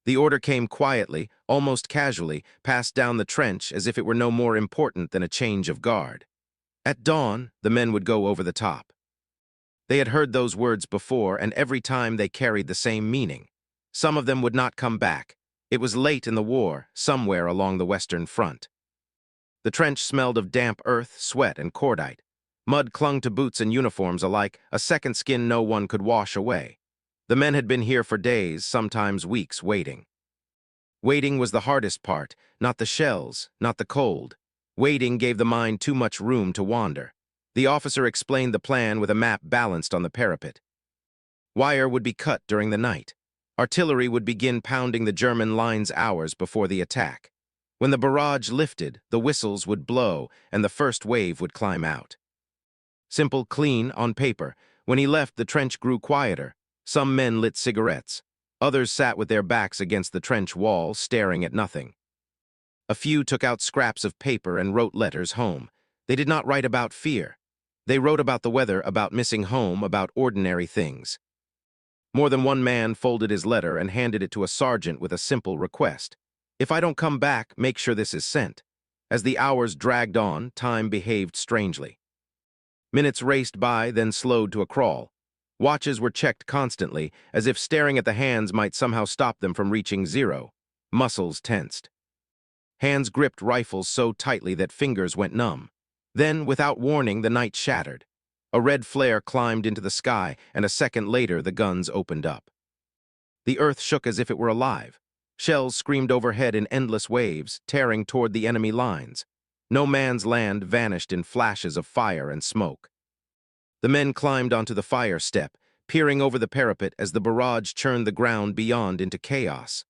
The order came quietly, almost casually, passed down the trench as if it were no more important than a change of guard. At dawn, the men would go over the top. They had heard those words before, and every time they carried the same meaning. Some of them would not come back. It was late in the war, somewhere along the Western Front. The trench smelled of damp earth, sweat, and cordite. Mud clung to boots and uniforms alike, a second skin no one could wash away. The men had been here for days, sometimes weeks, waiting. Waiting was the hardest part, not the shells, not the cold. Waiting gave the mind too much room to wander. The officer explained the plan with a map balanced on the parapet. Wire would be cut during the night. Artillery would begin pounding the German lines hours before the attack. When the barrage lifted, the whistles would blow and the first wave would climb out. Simple, clean, on paper. When he left, the trench grew quieter. Some men lit cigarettes. Others sat with their backs against the trench wall, staring at nothing. A few took out scraps of paper and wrote letters home. They did not write about fear. They wrote about the weather, about missing home, about ordinary things. More than one man folded his letter and handed it to a sergeant with a simple request. "If I don't come back, make sure this is sent." As the hours dragged on, time behaved strangely. Minutes raced by, then slowed to a crawl. Watches were checked constantly, as if staring at the hands might somehow stop them from reaching zero. Muscles tensed. Hands gripped rifles so tightly that fingers went numb. Then, without warning, the night shattered. A red flare climbed into the sky, and a second later the guns opened up. The earth shook as if it were alive. Shells screamed overhead in endless waves, tearing toward the enemy lines. No man's land vanished in flashes of fire and smoke. The men climbed onto the fire step, peering over the parapet as the barrage churned the ground beyond into chaos.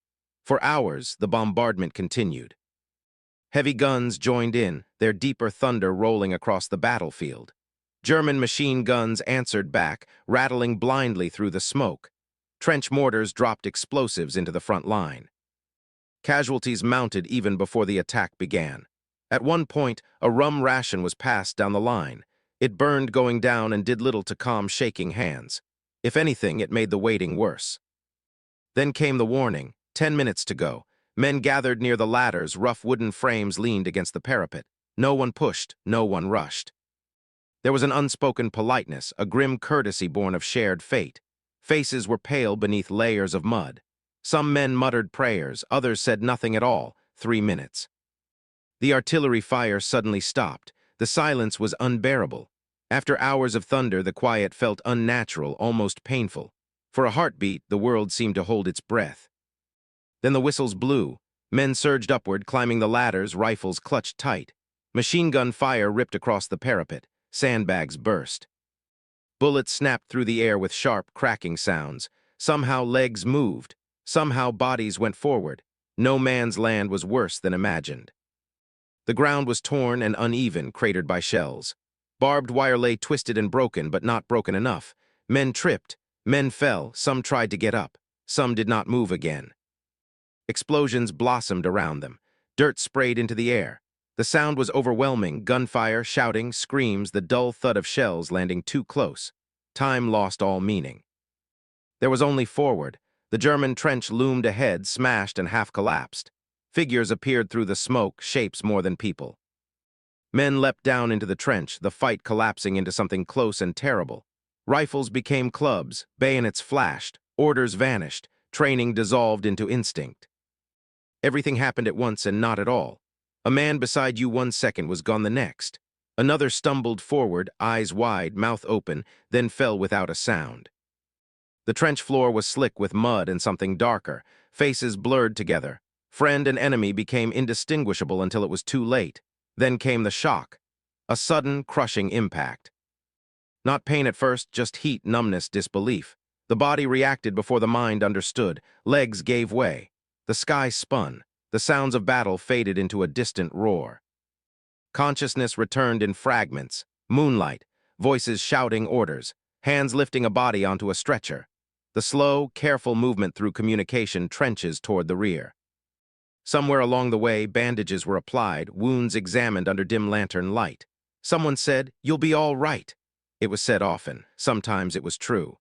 For hours, the bombardment continued. Heavy guns joined in, their deeper thunder rolling across the battlefield. German machine guns answered back, rattling blindly through the smoke. Trench mortars dropped explosives into the front line. Casualties mounted even before the attack began. At one point, a rum ration was passed down the line. It burned going down and did little to calm shaking hands. If anything, it made the waiting worse. Then came the warning, 10 minutes to go. Men gathered near the ladders, rough wooden frames leaned against the parapet. No one pushed, no one rushed. There was an unspoken politeness, a grim courtesy born of shared fate. Faces were pale beneath layers of mud. Some men muttered prayers, others said nothing at all. 3 minutes. The artillery fire suddenly stopped. The silence was unbearable. After hours of thunder, the quiet felt unnatural, almost painful. For a heartbeat, the world seemed to hold its breath. Then the whistles blew. Men surged upward, climbing the ladders, rifles clutched tight. Machine gun fire ripped across the parapet. Sandbags burst. Bullets snapped through the air with sharp, cracking sounds. Somehow legs moved. Somehow bodies went forward. No man's land was worse than imagined. The ground was torn and uneven, cratered by shells. Barbed wire lay twisted and broken, but not broken enough. Men tripped. Men fell. Some tried to get up. Some did not move again. Explosions blossomed around them. Dirt sprayed into the air. The sound was overwhelming, gunfire, shouting, screams, the dull thud of shells landing too close. Time lost all meaning. There was only forward. The German trench loomed ahead, smashed and half collapsed. Figures appeared through the smoke, shapes more than people. Men leapt down into the trench, the fight collapsing into something close and terrible. Rifles became clubs, bayonets flashed, orders vanished, training dissolved into instinct. Everything happened at once and not at all. A man beside you 1 second was gone the next. Another stumbled forward, eyes wide, mouth open, then fell without a sound. The trench floor was slick with mud and something darker. Faces blurred together. Friend and enemy became indistinguishable until it was too late. Then came the shock. A sudden, crushing impact. Not pain at first, just heat, numbness, disbelief. The body reacted before the mind understood. Legs gave way. The sky spun. The sounds of battle faded into a distant roar. Consciousness returned in fragments. Moonlight. Voices shouting orders. Hands lifting a body onto a stretcher. The slow, careful movement through communication trenches toward the rear. Somewhere along the way, bandages were applied, wounds examined under dim lantern light. Someone said, "You'll be all right." It was said often. Sometimes it was true.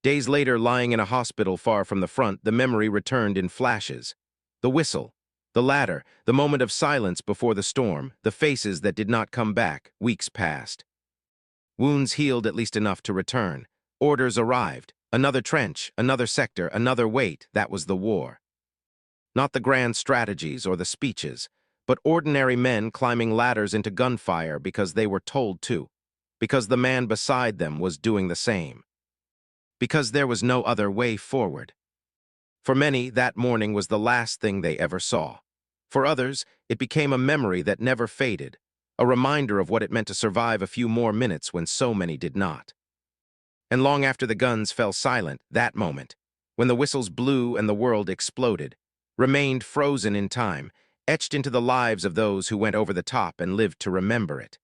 Days later, lying in a hospital far from the front, the memory returned in flashes. The whistle, the ladder, the moment of silence before the storm, the faces that did not come back. Weeks passed. Wounds healed at least enough to return. Orders arrived. Another trench, another sector, another weight. That was the war. Not the grand strategies or the speeches, but ordinary men climbing ladders into gunfire because they were told to, because the man beside them was doing the same, because there was no other way forward. For many, that morning was the last thing they ever saw. For others, it became a memory that never faded, a reminder of what it meant to survive a few more minutes when so many did not. And long after the guns fell silent, that moment, when the whistles blew and the world exploded, remained frozen in time, etched into the lives of those who went over the top and lived to remember it.